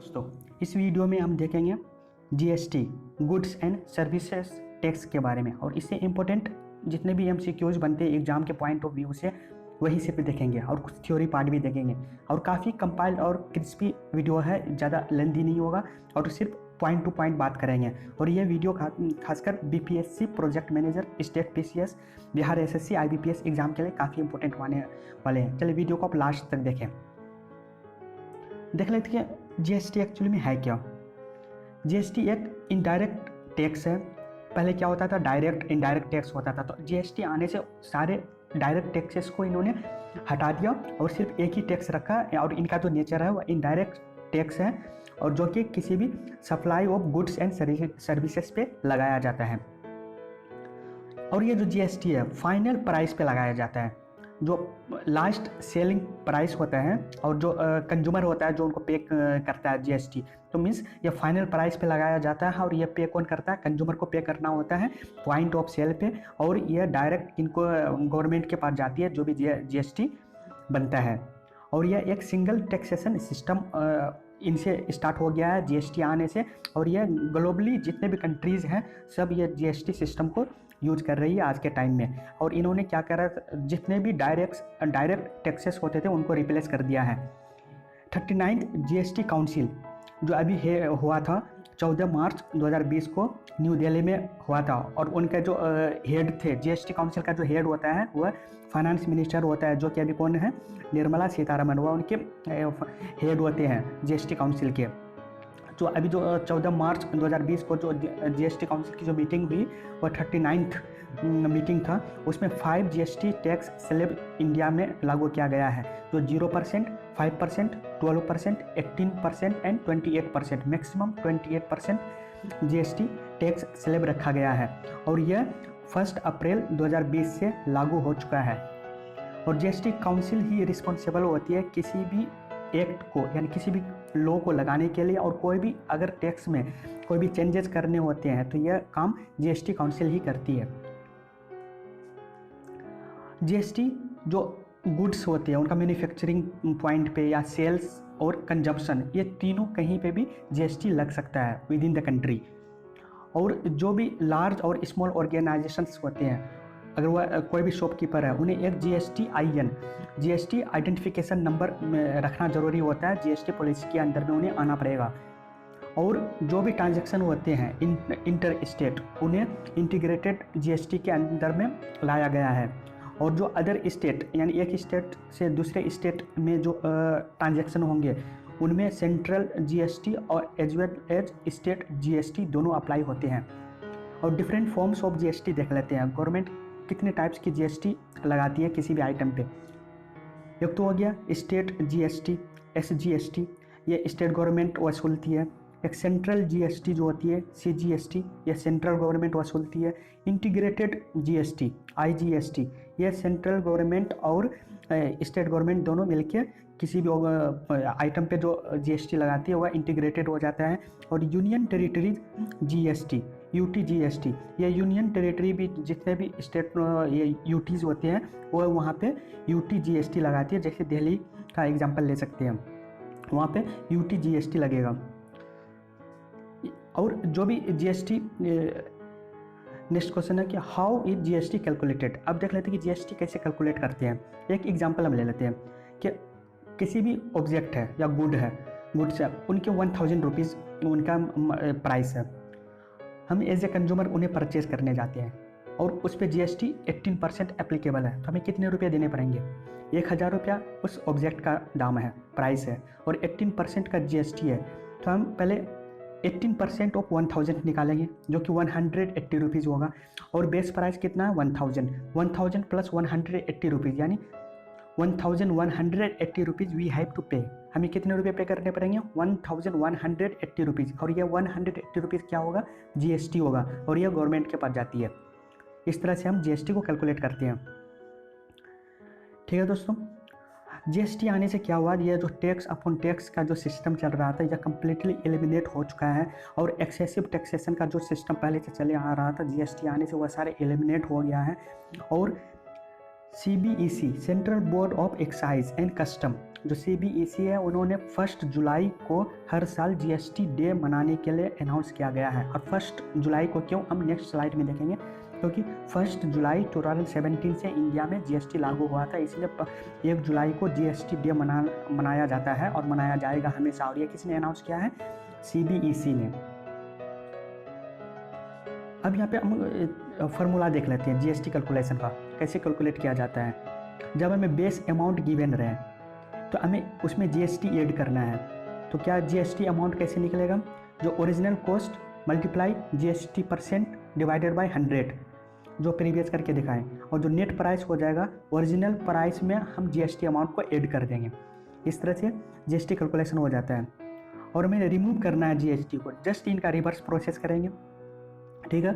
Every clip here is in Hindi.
दोस्तों, इस वीडियो में हम देखेंगे GST goods and services tax के बारे में और इससे इम्पोर्टेंट जितने भी एमसीक्यूज बनते हैं एग्जाम के पॉइंट ऑफ व्यू से वही सिर्फ देखेंगे और कुछ थ्योरी पार्ट भी देखेंगे और काफ़ी कंपाइल्ड और क्रिस्पी वीडियो है, ज़्यादा लेंथी नहीं होगा और सिर्फ पॉइंट टू पॉइंट बात करेंगे। और ये वीडियो खासकर BPSC project manager, state PCS, Bihar SSC, IBPS exam के लिए काफ़ी इंपॉर्टेंट होने वाले हैं। चलिए वीडियो को आप लास्ट तक देखें। देख लेते हैं जीएसटी एक्चुअली में है क्या। जीएसटी एक इनडायरेक्ट टैक्स है। पहले क्या होता था, डायरेक्ट इनडायरेक्ट टैक्स होता था, तो जीएसटी आने से सारे डायरेक्ट टैक्सेस को इन्होंने हटा दिया और सिर्फ एक ही टैक्स रखा और इनका जो नेचर है वो इनडायरेक्ट टैक्स है और जो कि किसी भी supply of goods and services पे लगाया जाता है। और ये जो जीएसटी है फाइनल प्राइस पे लगाया जाता है, जो लास्ट सेलिंग प्राइस होता है और जो कंज्यूमर होता है जो उनको पे करता है जीएसटी, तो मीन्स ये फाइनल प्राइस पे लगाया जाता है और ये पे कौन करता है, कंज्यूमर को पे करना होता है पॉइंट ऑफ सेल पे और ये डायरेक्ट इनको गवर्नमेंट के पास जाती है जो भी जीएसटी बनता है। और यह एक सिंगल टैक्सेशन सिस्टम इनसे स्टार्ट हो गया है जीएसटी आने से और यह ग्लोबली जितने भी कंट्रीज़ हैं सब ये जीएसटी सिस्टम को यूज कर रही है आज के टाइम में। और इन्होंने क्या करा, जितने भी डायरेक्ट टैक्सेस होते थे उनको रिप्लेस कर दिया है। 39th जीएसटी काउंसिल जो अभी हुआ था 14 मार्च 2020 को न्यू दिल्ली में हुआ था और उनके जो हेड थे, जीएसटी काउंसिल का जो हेड होता है वह फाइनेंस मिनिस्टर होता है जो कि अभी कौन है, निर्मला सीतारमण, वह उनके हेड होते हैं जीएसटी काउंसिल के। जो अभी जो 14 मार्च 2020 को जो जीएसटी काउंसिल की जो मीटिंग हुई वो 39th मीटिंग था, उसमें 5 जीएसटी टैक्स स्लैब इंडिया में लागू किया गया है, जो 0%, 5%, 12%, 18% and 28%, maximum 28% GST tax slab रखा गया है और यह 1 अप्रैल 2020 से लागू हो चुका है। और जीएसटी काउंसिल ही रिस्पॉन्सिबल होती है किसी भी एक्ट को यानी किसी भी लॉ को लगाने के लिए, और कोई भी अगर टैक्स में कोई भी चेंजेस करने होते हैं तो यह काम जीएसटी काउंसिल ही करती है। जीएसटी जो गुड्स होते हैं उनका मैन्युफैक्चरिंग पॉइंट पे या सेल्स और कंजप्शन, ये तीनों कहीं पे भी जीएसटी लग सकता है विद इन द कंट्री। और जो भी लार्ज और स्मॉल ऑर्गेनाइजेशंस होते हैं, अगर वह कोई भी शॉपकीपर है, उन्हें एक जीएसटी आइडेंटिफिकेशन नंबर रखना जरूरी होता है, जीएसटी पॉलिसी के अंदर में उन्हें आना पड़ेगा। और जो भी ट्रांजैक्शन होते हैं इंटर स्टेट, उन्हें इंटीग्रेटेड जीएसटी के अंदर में लाया गया है। और जो अदर स्टेट यानी एक स्टेट से दूसरे स्टेट में जो ट्रांजैक्शन होंगे उनमें सेंट्रल जीएसटी और as well as state GST दोनों अप्लाई होते हैं। और डिफरेंट फॉर्म्स ऑफ जीएसटी देख लेते हैं, गवर्नमेंट कितने टाइप्स की जीएसटी लगाती है किसी भी आइटम पे। एक तो हो गया स्टेट जीएसटी, एसजीएसटी, ये स्टेट गवर्नमेंट वसूलती है। एक सेंट्रल जीएसटी जो होती है सीजीएसटी, ये सेंट्रल गवर्नमेंट वसूलती है। इंटीग्रेटेड जीएसटी आईजीएसटी, ये सेंट्रल गवर्नमेंट और स्टेट गवर्नमेंट दोनों मिलकर किसी भी आइटम पे जो जीएसटी लगाती है वह इंटीग्रेटेड हो जाता है। और यूनियन टेरिटरीज जीएसटी, यूटीजीएसटी, ये यूनियन टेरिटरी भी जितने भी स्टेट ये यूटीज होते हैं वो वहाँ पे यूटीजीएसटी लगाती है। जैसे दिल्ली का एग्जांपल ले सकते हैं, वहाँ पे यूटीजीएसटी लगेगा। और जो भी जीएसटी, नेक्स्ट क्वेश्चन है कि हाउ इज जीएसटी कैलकुलेटेड। अब देख लेते हैं कि जीएसटी कैसे कैलकुलेट करते हैं। एक एग्जांपल हम ले लेते हैं कि किसी भी ऑब्जेक्ट है या गुड्स है, उनके 1000 रुपीज़ उनका प्राइस है। हम एज ए कंज्यूमर उन्हें परचेज करने जाते हैं और उस पर जीएसटी 18% एप्लीकेबल है, तो हमें कितने रुपये देने पड़ेंगे, 1000 रुपया उस ऑब्जेक्ट का दाम है, प्राइस है, और 18% का जीएसटी है। तो हम पहले 18% ऑफ 1000 निकालेंगे जो कि 180 रुपीज़ होगा और बेस प्राइस कितना है 1000 प्लस 180 रुपीज़ यानी 1180 रुपीज़ वी हैव टू पे। हमें कितने रुपए पे करने पड़ेंगे, 1180 रुपीज़, और ये 180 रुपीज़ क्या होगा, जीएसटी होगा और यह गवर्नमेंट के पास जाती है। इस तरह से हम जीएसटी को कैलकुलेट करते हैं। ठीक है दोस्तों, जीएसटी आने से क्या हुआ, ये जो टैक्स अपॉन टैक्स का जो सिस्टम चल रहा था यह कम्प्लीटली एलिमिनेट हो चुका है और एक्सेसिव टैक्सेशन का जो सिस्टम पहले से चले आ रहा था, जीएसटी आने से वह सारे एलिमिनेट हो गया है। और CBEC, central board of excise and custom, जो CBEC है उन्होंने 1 जुलाई को हर साल GST डे मनाने के लिए अनाउंस किया गया है। और 1 जुलाई को क्यों, हम नेक्स्ट स्लाइड में देखेंगे, क्योंकि 1 जुलाई 2017 से इंडिया में GST लागू हुआ था, इसलिए 1 जुलाई को GST डे मनाया जाता है और मनाया जाएगा हमेशा। और ये किसने अनाउंस किया है? CBEC ने। अब यहाँ पे हम फार्मूला देख लेते हैं GST कैलकुलेशन का, कैसे कैलकुलेट किया जाता है। जब हमें बेस अमाउंट गिवन रहे तो हमें उसमें GST ऐड करना है। तो क्या GST अमाउंट कैसे निकलेगा? जो original cost multiply GST% divided by 100, जो प्रीवियस करके दिखाएं, और जो नेट प्राइस हो जाएगा ओरिजिनल प्राइस में हम GST अमाउंट को ऐड कर देंगे। इस तरह से GST कैलकुलेशन हो जाता है। और हमें रिमूव करना है GST को, जस्ट इनका रिवर्स प्रोसेस करेंगे। ठीक है,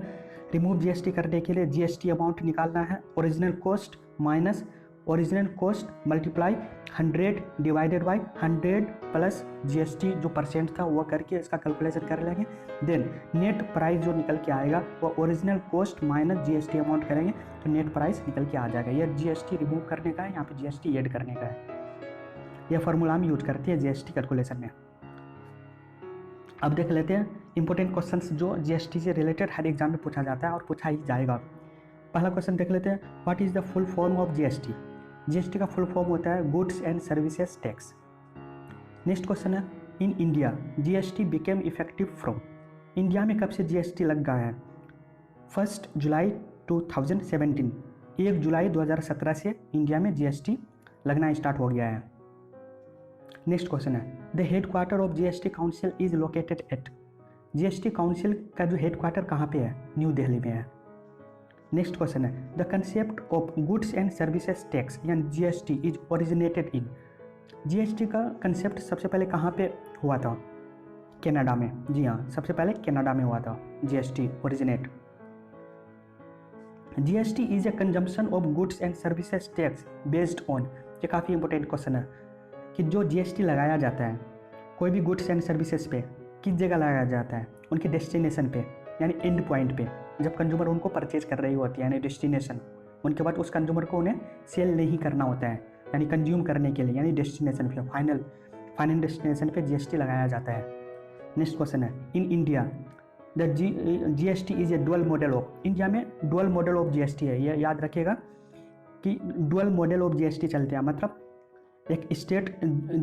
रिमूव GST करने के लिए GST अमाउंट निकालना है, original cost minus original cost multiply 100 divided by 100 plus GST जो परसेंट था वो करके इसका कैलकुलेशन कर लेंगे। देन नेट प्राइस जो निकल के आएगा वो original cost minus GST amount करेंगे तो नेट प्राइस निकल के आ जाएगा। यह GST रिमूव करने का है, यहाँ पे GST ऐड करने का है। यह फार्मूला हम यूज करते हैं GST कैलकुलेशन में। अब देख लेते हैं इंपॉर्टेंट क्वेश्चंस जो GST से रिलेटेड हर एग्जाम में पूछा जाता है और पूछा ही जाएगा। पहला क्वेश्चन देख लेते हैं, what is the full form of GST? GST का फुल फॉर्म होता है goods and services tax. Next question है, in India GST became effective from? India में कब से GST लग गया है? 1 जुलाई 2017, 1 जुलाई 2017 से इंडिया में GST लगना स्टार्ट हो गया है। नेक्स्ट क्वेश्चन है, the headquarter of GST council is located at? GST council का जो हेडक्वार्टर कहाँ पे है? न्यू दिल्ली में है। नेक्स्ट क्वेश्चन है, the concept of goods and services tax यानी GST is originated in? GST का कंसेप्ट सबसे पहले कहाँ पे हुआ था? कनाडा में। जी हाँ, सबसे पहले कनाडा में हुआ था GST originate. GST is a consumption of goods and services tax based on? ये काफ़ी इंपॉर्टेंट क्वेश्चन है कि जो GST लगाया जाता है कोई भी गुड्स एंड सर्विसेज पे किस जगह लगाया जाता है? उनके डेस्टिनेशन पे यानी एंड पॉइंट पे, जब कंज्यूमर उनको परचेज कर रही होती है यानी डेस्टिनेशन, उनके बाद उस कंज्यूमर को उन्हें सेल नहीं करना होता है यानी कंज्यूम करने के लिए, यानी डेस्टिनेशन पे फाइनल डेस्टिनेशन पे GST लगाया जाता है। नेक्स्ट क्वेश्चन है, in India the GST is A dual model of? India में डुअल मॉडल ऑफ GST है, ये याद रखिएगा कि डुअल मॉडल ऑफ GST चलते हैं, मतलब एक स्टेट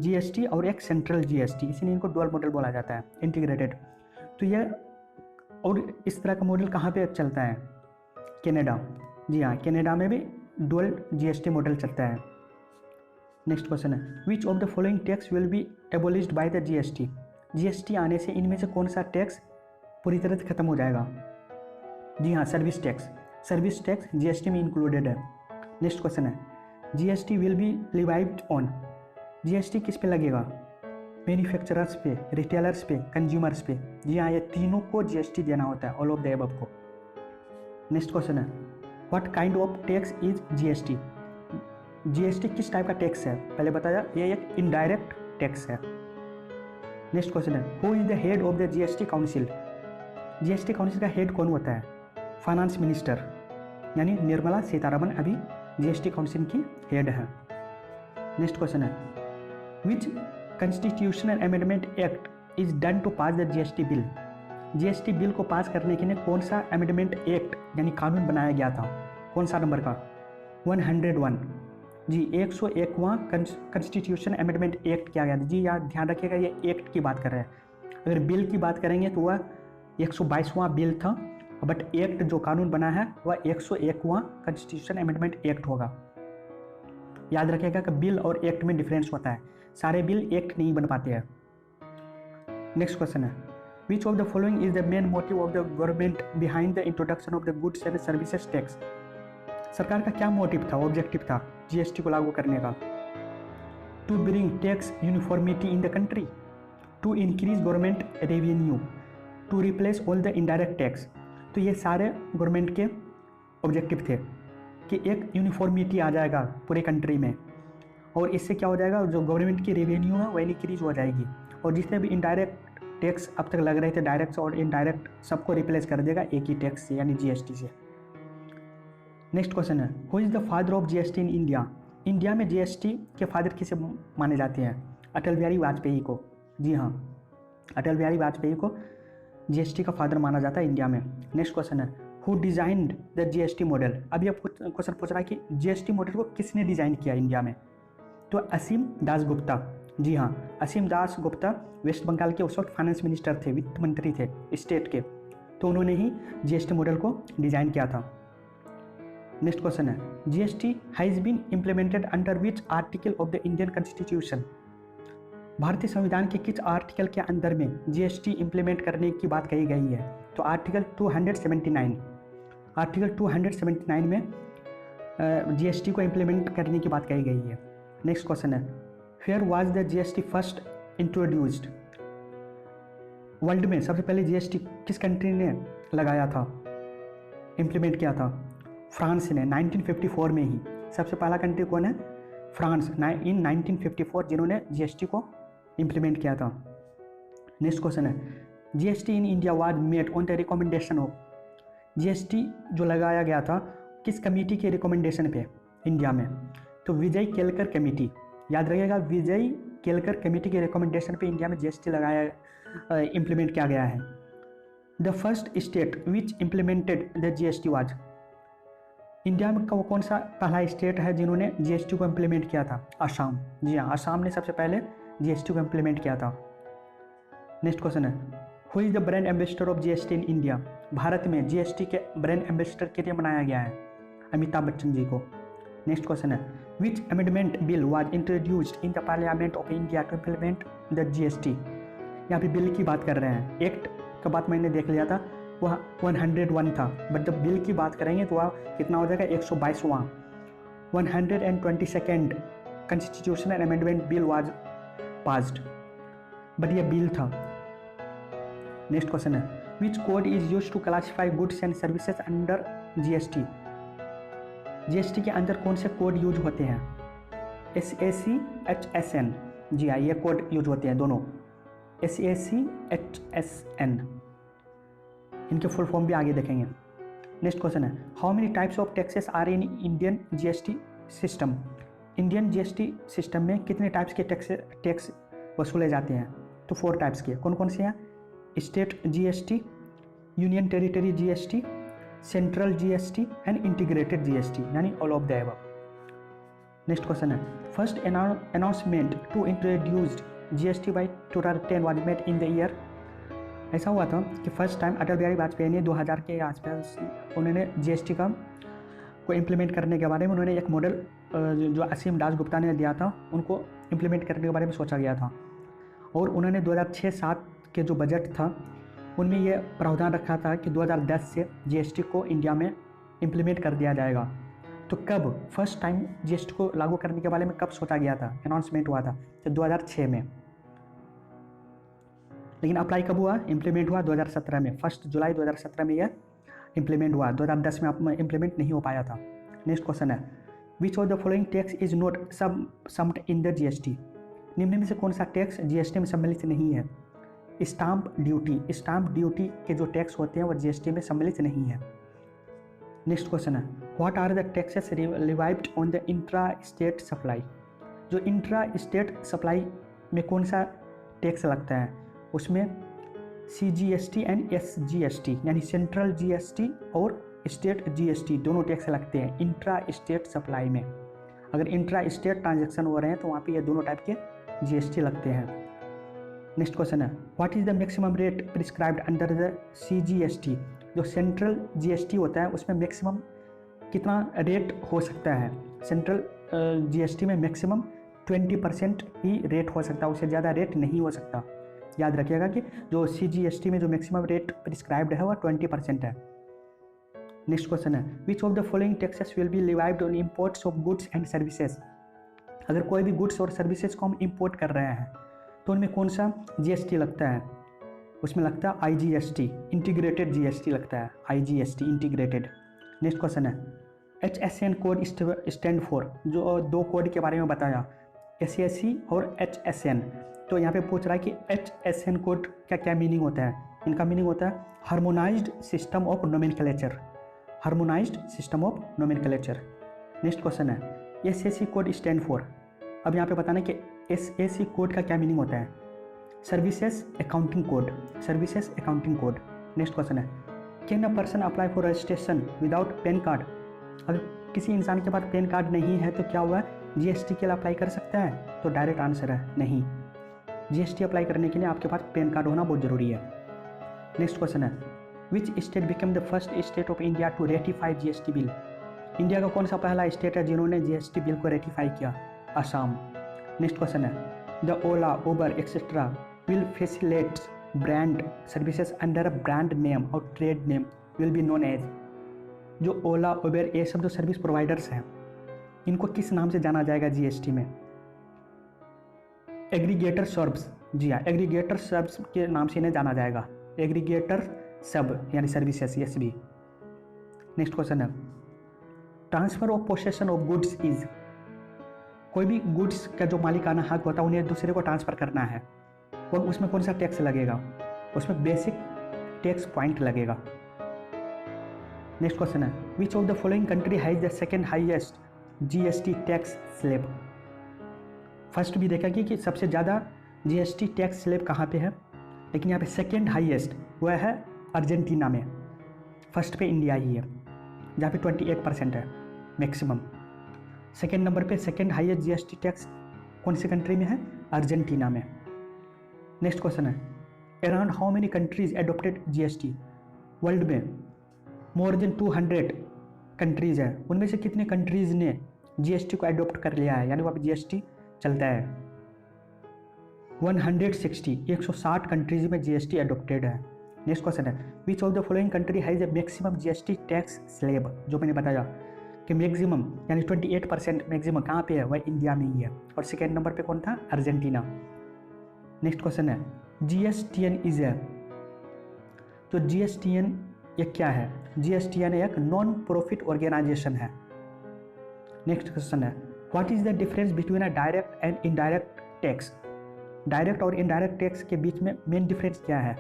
GST और एक सेंट्रल GST, इसीलिए इनको डुअल मॉडल बोला जाता है, इंटीग्रेटेड। तो ये और इस तरह का मॉडल कहाँ पे चलता है? कनाडा। जी हाँ, कनाडा में भी डुअल GST मॉडल चलता है। नेक्स्ट क्वेश्चन है, which of the following tax will be एबोलिश्ड by the GST? GST आने से इनमें से कौन सा टैक्स पूरी तरह से खत्म हो जाएगा? जी हाँ, service tax. Service tax GST में इंक्लूडेड है। नेक्स्ट क्वेश्चन है, GST will be levied on? GST किस पे लगेगा? मैन्युफैक्चरर्स पे, रिटेलर्स पे, कंज्यूमर्स पे। जी हाँ, ये तीनों को GST देना होता है, ऑल ऑफ द अबव को। नेक्स्ट क्वेश्चन है, what kind of tax is GST? GST किस टाइप का टैक्स है? पहले बताया, ये एक इनडायरेक्ट टैक्स है। नेक्स्ट क्वेश्चन है, who is the head of the GST council? GST council का हेड कौन होता है? फाइनेंस मिनिस्टर यानी निर्मला सीतारमण अभी GST काउंसिल की हेड है। नेक्स्ट क्वेश्चन है, which constitutional amendment act is done to pass the GST bill? GST bill को पास करने के लिए कौन सा अमेंडमेंट एक्ट यानी कानून बनाया गया था? कौन सा नंबर का? 101। जी, 101वां कॉन्स्टिट्यूशन अमेंडमेंट एक्ट किया गया था। जी यार, ध्यान रखिएगा, ये एक्ट की बात कर रहे हैं। अगर बिल की बात करेंगे तो वह 122वां बिल था, बट एक्ट जो कानून बना है वह 101वां कॉन्स्टिट्यूशन अमेंडमेंट एक्ट होगा। याद रखिएगा कि बिल और एक्ट में डिफरेंस होता है, सारे बिल एक्ट नहीं बन पाते हैं। नेक्स्ट क्वेश्चन है, which of the following is the main motive of the government behind the introduction of the goods and services tax? सरकार का क्या मोटिव था, ऑब्जेक्टिव था GST को लागू करने का? To bring tax uniformity in the country, to increase government revenue, to replace all the indirect tax. तो ये सारे गवर्नमेंट के ऑब्जेक्टिव थे कि एक यूनिफॉर्मिटी आ जाएगा पूरे कंट्री में, और इससे क्या हो जाएगा, जो गवर्नमेंट की रेवेन्यू है वह इंक्रीज हो जाएगी, और जितने भी इनडायरेक्ट टैक्स अब तक लग रहे थे, डायरेक्ट और इनडायरेक्ट, सबको रिप्लेस कर देगा एक ही टैक्स से यानी GST से। नेक्स्ट क्वेश्चन है, who is the father of GST in India? India में जीएसटी के फादर किसे माने जाते हैं? अटल बिहारी वाजपेयी को। जी हाँ, अटल बिहारी वाजपेयी को जीएसटी का फादर माना जाता है इंडिया में। नेक्स्ट क्वेश्चन है, who designed the GST model? अब ये क्वेश्चन पूछ रहा है कि जीएसटी मॉडल को किसने डिजाइन किया इंडिया में? तो असीम दास गुप्ता। जी हाँ, असीम दास गुप्ता वेस्ट बंगाल के उस वक्त फाइनेंस मिनिस्टर थे, वित्त मंत्री थे स्टेट के, तो उन्होंने ही जीएसटी मॉडल को डिजाइन किया था। नेक्स्ट क्वेश्चन है, GST has been implemented under which article of the Indian constitution? भारतीय संविधान के किस आर्टिकल के अंदर में जीएसटी इम्प्लीमेंट करने की बात कही गई है? तो आर्टिकल 279। आर्टिकल 279 में जीएसटी को इम्प्लीमेंट करने की बात कही गई है। नेक्स्ट क्वेश्चन है, where was the GST first introduced? World में सबसे पहले जीएसटी किस कंट्री ने लगाया था, इम्प्लीमेंट किया था? फ्रांस ने 1954 में ही। सबसे पहला कंट्री कौन है? फ्रांस इन 1954, जिन्होंने जीएसटी को इम्प्लीमेंट किया था। नेक्स्ट क्वेश्चन है, GST in India was made on the recommendation of? GST जो लगाया गया था किस कमेटी के रिकमेंडेशन पे इंडिया में? तो विजय केलकर कमेटी, याद रखिएगा, विजय केलकर कमेटी के रिकमेंडेशन पे इंडिया में जीएसटी इम्प्लीमेंट किया गया है। The first state which implemented the GST was? India में का वो कौन सा पहला स्टेट है जिन्होंने जीएसटी को इम्प्लीमेंट किया था? असम। जी हाँ, असम ने सबसे पहले जीएसटी को इम्प्लीमेंट किया था। नेक्स्ट क्वेश्चन है, who is the brand ambassador of GST in India? Bharat में जीएसटी के ब्रांड एम्बेसडर के लिए बनाया गया है अमिताभ बच्चन जी को। नेक्स्ट क्वेश्चन है, which amendment bill was introduced in the parliament of India to implement the GST? यहाँ पे बिल की बात कर रहे हैं, एक्ट का बात मैंने देख लिया था, वह 101 था, बट जब बिल की बात करेंगे तो वह कितना हो जाएगा? 122वां। 122nd constitutional amendment bill was passed, but यह बिल था। नेक्स्ट क्वेश्चन है, which code is used to classify goods and services under GST? GST के अंदर कौन से कोड यूज होते हैं? SAC HSN। जी हाँ, ये कोड यूज होते हैं दोनों, SAC HSN। इनके फुल फॉर्म भी आगे देखेंगे। नेक्स्ट क्वेश्चन है, how many types of taxes are in Indian GST system? Indian GST system में कितने टाइप्स के टैक्स वसूले जाते हैं? तो 4 टाइप्स के। कौन कौन से हैं? State GST, union territory GST, central GST and integrated GST, यानी all of the above. Next question है, first announcement to introduced GST by 2010 was made in the year? ऐसा हुआ था कि फर्स्ट टाइम अटल बिहारी वाजपेयी ने 2000 के आसपास उन्होंने जीएसटी को इम्प्लीमेंट करने के बारे में उन्होंने एक मॉडल जो असीम दास गुप्ता ने दिया था उनको इम्प्लीमेंट करने के बारे में सोचा गया था, और उन्होंने 2006-07 के जो बजट था उनमें यह प्रावधान रखा था कि 2010 से जीएसटी को इंडिया में इम्प्लीमेंट कर दिया जाएगा। तो कब फर्स्ट टाइम जीएसटी को लागू करने के बारे में कब सोचा गया था, अनाउंसमेंट हुआ था? तो 2006 में। लेकिन अप्लाई कब हुआ, इम्प्लीमेंट हुआ 2017 में, 1 जुलाई 2017 में यह इम्प्लीमेंट हुआ, 2010 में इम्प्लीमेंट नहीं हो पाया था। नेक्स्ट क्वेश्चन है, which of the following tax is not summed in the GST? निम्न में से कौन सा टैक्स जीएसटी में सम्मिलित नहीं है? स्टाम्प ड्यूटी, स्टाम्प ड्यूटी के जो टैक्स होते हैं वो जीएसटी में सम्मिलित नहीं है। नेक्स्ट क्वेश्चन है, what are the taxes revived on the intra state supply? जो इंट्रा स्टेट सप्लाई में कौन सा टैक्स लगता है? उसमें CGST एंड SGST यानी सेंट्रल जीएसटी और स्टेट जीएसटी दोनों टैक्स लगते हैं इंट्रा स्टेट सप्लाई में। अगर इंट्रा स्टेट ट्रांजैक्शन हो रहे हैं तो वहाँ पे ये दोनों टाइप के जीएसटी लगते हैं। नेक्स्ट क्वेश्चन है, what is the maximum rate prescribed under the CGST? जो सेंट्रल जीएसटी होता है उसमें मैक्सिमम कितना रेट हो सकता है? सेंट्रल जीएसटी में मैक्सिमम 20% ही रेट हो सकता है, उससे ज़्यादा रेट नहीं हो सकता। याद रखिएगा कि जो CGST में जो मैक्सिमम रेट प्रिस्क्राइब्ड है वह 20% है। नेक्स्ट क्वेश्चन है, which of the following taxes will be levied on imports of goods and services? अगर कोई भी गुड्स और सर्विसेज को हम इंपोर्ट कर रहे हैं तो उनमें कौन सा जीएसटी लगता है? उसमें लगता है IGST, इंटीग्रेटेड जीएसटी लगता है, IGST इंटीग्रेटेड। नेक्स्ट क्वेश्चन है, HSN कोड स्टैंड फॉर? जो 2 कोड के बारे में बताया, SAC और HSN। तो यहाँ पे पूछ रहा है कि HSN कोड का क्या मीनिंग होता है? इनका मीनिंग होता है harmonised system of nomenclature, harmonised system of nomenclature. Next question है, SAC कोड स्टैंड फॉर, अब यहाँ पे बताना कि SAC कोड का क्या मीनिंग होता है। Services accounting code, services accounting code. Next question है, can a person apply for registration without PAN card, अगर किसी इंसान के पास पैन कार्ड नहीं है तो क्या हुआ, GST के लिए अप्लाई कर सकता है? तो डायरेक्ट आंसर है नहीं, GST अप्लाई करने के लिए आपके पास पैन कार्ड होना बहुत ज़रूरी है। नेक्स्ट क्वेश्चन है, which state become the first state of India to ratify GST bill, India का कौन सा पहला स्टेट है जिन्होंने GST बिल को रेटिफाई किया? असम। नेक्स्ट क्वेश्चन है, the Ola, Uber etcetera will facilitate brand services under a brand name और trade name will be known as, जो ओला उबर ये सब जो सर्विस प्रोवाइडर्स हैं इनको किस नाम से जाना जाएगा GST में? एग्रीगेटर सर्व्स, जी हाँ, एग्रीगेटर सर्व्स के नाम से इन्हें जाना जाएगा, एग्रीगेटर सब यानी सर्विसेज, यस भी। नेक्स्ट क्वेश्चन है, transfer of possession of goods is, कोई भी गुड्स का जो मालिकाना हक होता है उन्हें दूसरे को ट्रांसफर करना है, और उसमें कौन सा टैक्स लगेगा? उसमें बेसिक टैक्स पॉइंट लगेगा। नेक्स्ट क्वेश्चन है, which of the following country has the second highest GST tax slab, first भी देखा कि सबसे ज़्यादा GST टैक्स स्लैब कहाँ पे है, लेकिन यहाँ पे सेकेंड हाईएस्ट वह है अर्जेंटीना में, फर्स्ट पे इंडिया ही है जहाँ पे 28% है मैक्सिमम। सेकेंड नंबर पे सेकेंड हाईएस्ट GST टैक्स कौन सी कंट्री में है? अर्जेंटीना में। नेक्स्ट क्वेश्चन है, around how many countries adopted GST, world में मोर देन 200 कंट्रीज है, उनमें से कितने कंट्रीज ने GST को एडोप्ट कर लिया है, यानी वहाँ पे GST चलता है? 160, 160 कंट्रीज में GST एडोप्टेड है। नेक्स्ट क्वेश्चन है, which of the following country has a maximum GST tax slab, जो मैंने बताया कि मैक्सिमम यानी 28% मैक्सिमम कहाँ पे है, वह इंडिया में ही है, और सेकेंड नंबर पे कौन था? अर्जेंटीना। नेक्स्ट क्वेश्चन है, GSTN इज ए, तो GSTN ये क्या है? GSTN एक नॉन प्रॉफिट ऑर्गेनाइजेशन है। नेक्स्ट क्वेश्चन है, what is the difference between a direct and indirect tax, direct और इनडायरेक्ट टैक्स के बीच में मेन डिफरेंस क्या है?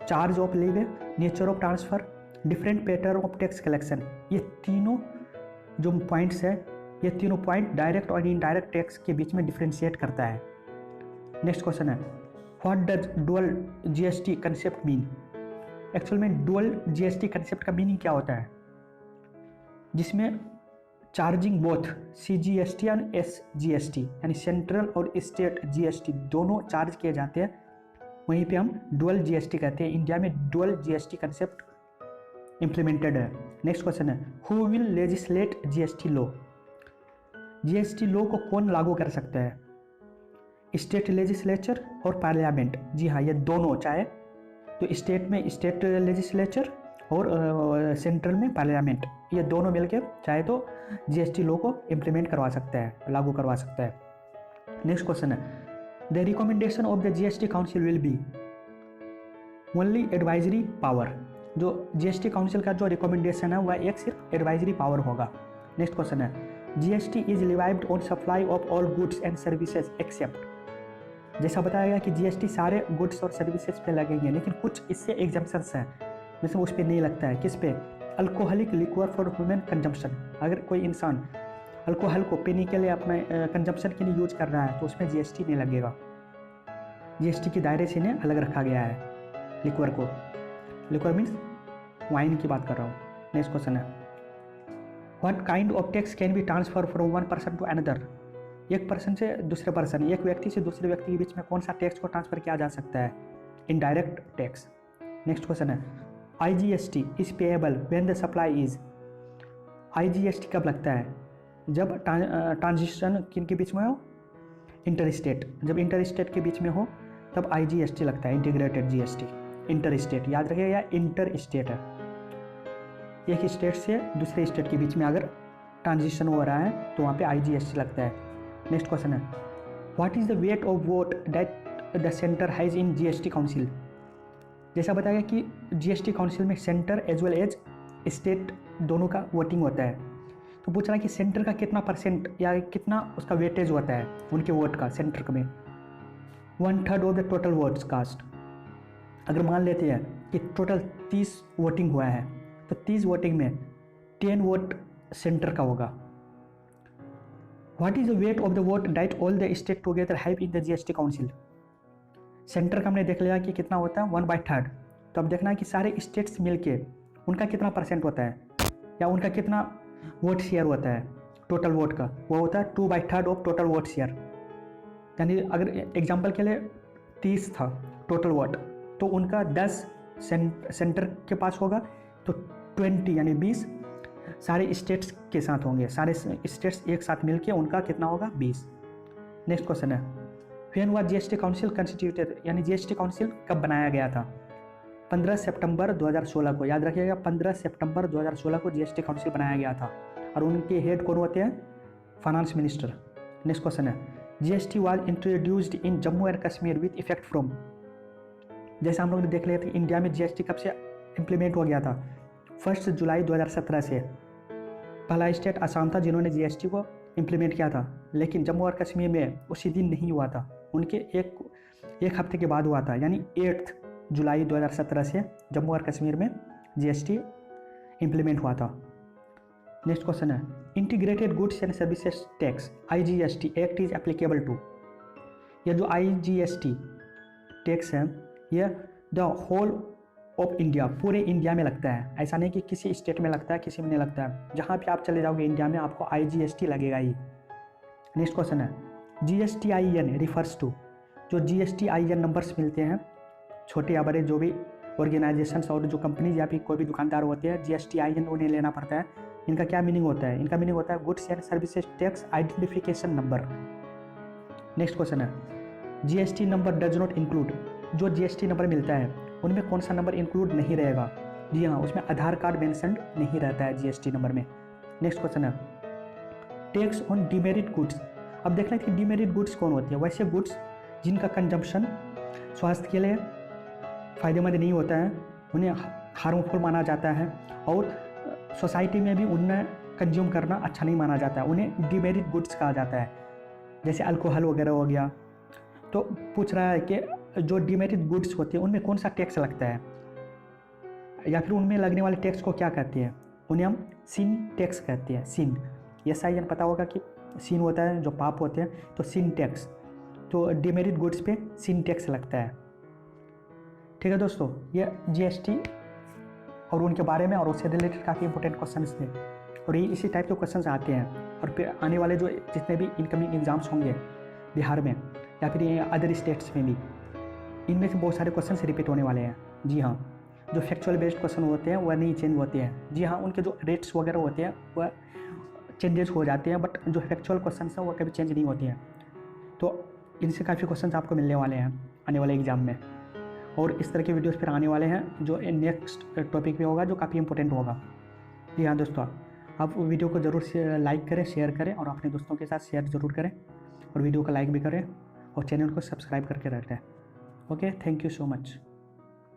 चार्ज ऑफ लेवे, nature of transfer, different pattern of tax collection, ये तीनों जो पॉइंट्स है, ये तीनों पॉइंट डायरेक्ट और इनडायरेक्ट टैक्स के बीच में डिफ्रेंशिएट करता है। नेक्स्ट क्वेश्चन है, what does dual GST concept mean, actual में डुअल GST कंसेप्ट का मीनिंग क्या होता है? जिसमें charging both CGST and SGST यानी सेंट्रल और स्टेट GST दोनों चार्ज किए जाते हैं, वहीं पे हम डुअल GST कहते हैं। इंडिया में डुअल GST कंसेप्ट इम्प्लीमेंटेड है। नेक्स्ट क्वेश्चन है, who will legislate GST law, GST law को कौन लागू कर सकता है? स्टेट लेजिस्लेचर और पार्लियामेंट, जी हाँ, ये दोनों, चाहे तो स्टेट में स्टेट लेजिस्लेचर और सेंट्रल में पार्लियामेंट, ये दोनों मिलकर चाहे तो GST लॉ को इम्प्लीमेंट करवा सकता है, लागू करवा सकता है। नेक्स्ट क्वेश्चन है, the recommendation of the GST council will be only advisory power, जो GST काउंसिल का जो रिकमेंडेशन है वह एक सिर्फ एडवाइजरी पावर होगा। नेक्स्ट क्वेश्चन है, GST is levied on supply of all goods and services except, जैसा बताया गया कि GST सारे गुड्स और सर्विसेज पे लगेंगे, लेकिन कुछ इससे एग्जम्पशंस हैं, जैसे उस पर नहीं लगता है। किस पे? Alcoholic liquor for human consumption, अगर कोई इंसान अल्कोहल को पीने के लिए अपना कंजम्पशन के लिए यूज कर रहा है तो उसमें GST नहीं लगेगा, GST के दायरे से इन्हें अलग रखा गया है। लिक्वर को, लिक्वर मीन्स वाइन की बात कर रहा हूँ। नेक्स्ट क्वेश्चन है, what kind of tax can be transfer from one person to another, एक पर्सन से दूसरे पर्सन, एक व्यक्ति से दूसरे व्यक्ति के बीच में कौन सा टैक्स को ट्रांसफर किया जा सकता है? Indirect tax. नेक्स्ट क्वेश्चन है, IGST is payable when the supply is, IGST कब लगता है? जब ट्रांजिशन किन के बीच में हो? इंटर स्टेट, जब इंटर स्टेट के बीच में हो तब IGST लगता है, इंटीग्रेटेड GST। इंटर स्टेट याद रखिएगा, या इंटर स्टेट है, एक स्टेट से दूसरे स्टेट के बीच में अगर ट्रांजिशन हो रहा है तो वहाँ पे IGST लगता है। नेक्स्ट क्वेश्चन है, what is the weight of vote that the centre has in GST council, जैसा बताया कि GST काउंसिल में centre as well as state दोनों का वोटिंग होता है, तो पूछ रहा है कि सेंटर का कितना परसेंट या कितना उसका वेटेज होता है उनके वोट का, सेंटर में 1/3 of the total votes cast. अगर मान लेते हैं कि टोटल 30 वोटिंग हुआ है तो 30 वोटिंग में 10 वोट सेंटर का होगा, what is the weight of the vote that all the state together have in the GST council. Centre का हमने देख लिया कि कितना होता है 1/3। तो अब देखना है कि सारे स्टेट्स मिलके उनका कितना परसेंट होता है या उनका कितना वोट शेयर होता है टोटल वोट का। वो होता है 2/3 ऑफ टोटल वोट शेयर। यानी अगर एग्जांपल के लिए 30 था टोटल वोट, तो उनका 10 सेंटर के पास होगा, तो 20 यानी 20 सारे स्टेट्स के साथ होंगे। सारे स्टेट्स एक साथ मिलके उनका कितना होगा 20। नेक्स्ट क्वेश्चन है when was GST council constituted, यानी जीएसटी काउंसिल कब बनाया गया था। 15 सितंबर 2016 को, याद रखिएगा 15 सितंबर 2016 को जीएसटी काउंसिल बनाया गया था और उनके हेड कौन होते हैं, फाइनेंस मिनिस्टर। नेक्स्ट क्वेश्चन है GST was introduced in Jammu and Kashmir with effect from, जैसे हम लोग ने देख लिया था इंडिया में जीएसटी कब से इम्प्लीमेंट हो गया था, 1 जुलाई 2017 से। पहला स्टेट असम था जिन्होंने जीएसटी को इम्प्लीमेंट किया था, लेकिन जम्मू और कश्मीर में उसी दिन नहीं हुआ था, उनके एक हफ्ते के बाद हुआ था, यानी 8 जुलाई 2017 से जम्मू और कश्मीर में जीएसटी इम्प्लीमेंट हुआ था। नेक्स्ट क्वेश्चन है integrated goods and services tax IGST act is applicable to, यह जो आईजीएसटी टैक्स है यह द होल ऑफ इंडिया, पूरे इंडिया में लगता है। ऐसा नहीं कि किसी स्टेट में लगता है किसी में नहीं लगता है, जहाँ भी आप चले जाओगे इंडिया में आपको आईजीएसटी लगेगा ही। नेक्स्ट क्वेश्चन है जीएसटीआईएन रिफर्स टू, जो जीएसटीआईएन नंबर्स मिलते हैं छोटे या बड़े जो भी ऑर्गेनाइजेशंस और जो कंपनीज या फिर कोई भी दुकानदार होते हैं, जीएसटीआईएन उन्हें लेना पड़ता है। इनका क्या मीनिंग होता है, इनका मीनिंग होता है goods and services tax identification number. Next question है GST number does not include, जो जीएसटी नंबर मिलता है उनमें कौन सा नंबर इंक्लूड नहीं रहेगा। जी हाँ, उसमें आधार कार्ड मेंशन नहीं रहता है जीएसटी नंबर में। नेक्स्ट क्वेश्चन है टैक्स ऑन डिमेरिट गुड्स, अब देखना है कि डिमेरिट गुड्स कौन होती है। वैसे गुड्स जिनका कंजम्पशन स्वास्थ्य के लिए फ़ायदेमंद नहीं होता है, उन्हें हार्मफुल माना जाता है और सोसाइटी में भी उन्हें कंज्यूम करना अच्छा नहीं माना जाता है, उन्हें डिमेरिट गुड्स कहा जाता है। जैसे अल्कोहल वगैरह हो गया। तो पूछ रहा है कि जो डिमेरिट गुड्स होते हैं उनमें कौन सा टैक्स लगता है, या फिर उनमें लगने वाले टैक्स को क्या कहते हैं, उन्हें हम सिन टैक्स कहते हैं। सिन SIN पता होगा कि सिन होता है जो पाप होते हैं, तो सिन टैक्स, तो डिमेरिट गुड्स पे सिन टैक्स लगता है। ठीक है दोस्तों, ये जीएसटी और उनके बारे में और उससे रिलेटेड काफ़ी इंपॉर्टेंट क्वेश्चंस थे और ये इसी टाइप के क्वेश्चंस आते हैं। और फिर आने वाले जो जितने भी इनकमिंग एग्ज़ाम्स होंगे बिहार में या फिर अदर स्टेट्स में भी, इनमें से बहुत सारे क्वेश्चंस रिपीट होने वाले हैं। जी हाँ, जो फैक्चुअल बेस्ड क्वेश्चन होते हैं वह नहीं चेंज होते हैं। जी हाँ, उनके जो रेट्स वगैरह होते हैं वह चेंजेस हो जाते हैं, बट जो फैक्चुअल क्वेश्चन हैं वह कभी चेंज नहीं होते हैं। तो इनसे काफ़ी क्वेश्चन आपको मिलने वाले हैं आने वाले एग्ज़ाम में। और इस तरह के वीडियोस फिर आने वाले हैं जो नेक्स्ट टॉपिक में होगा, जो काफ़ी इंपॉर्टेंट होगा। जी हाँ दोस्तों, आप वीडियो को ज़रूर से लाइक करें, शेयर करें और अपने दोस्तों के साथ शेयर ज़रूर करें और वीडियो को लाइक भी करें और चैनल को सब्सक्राइब करके रखें। Okay, thank you so much.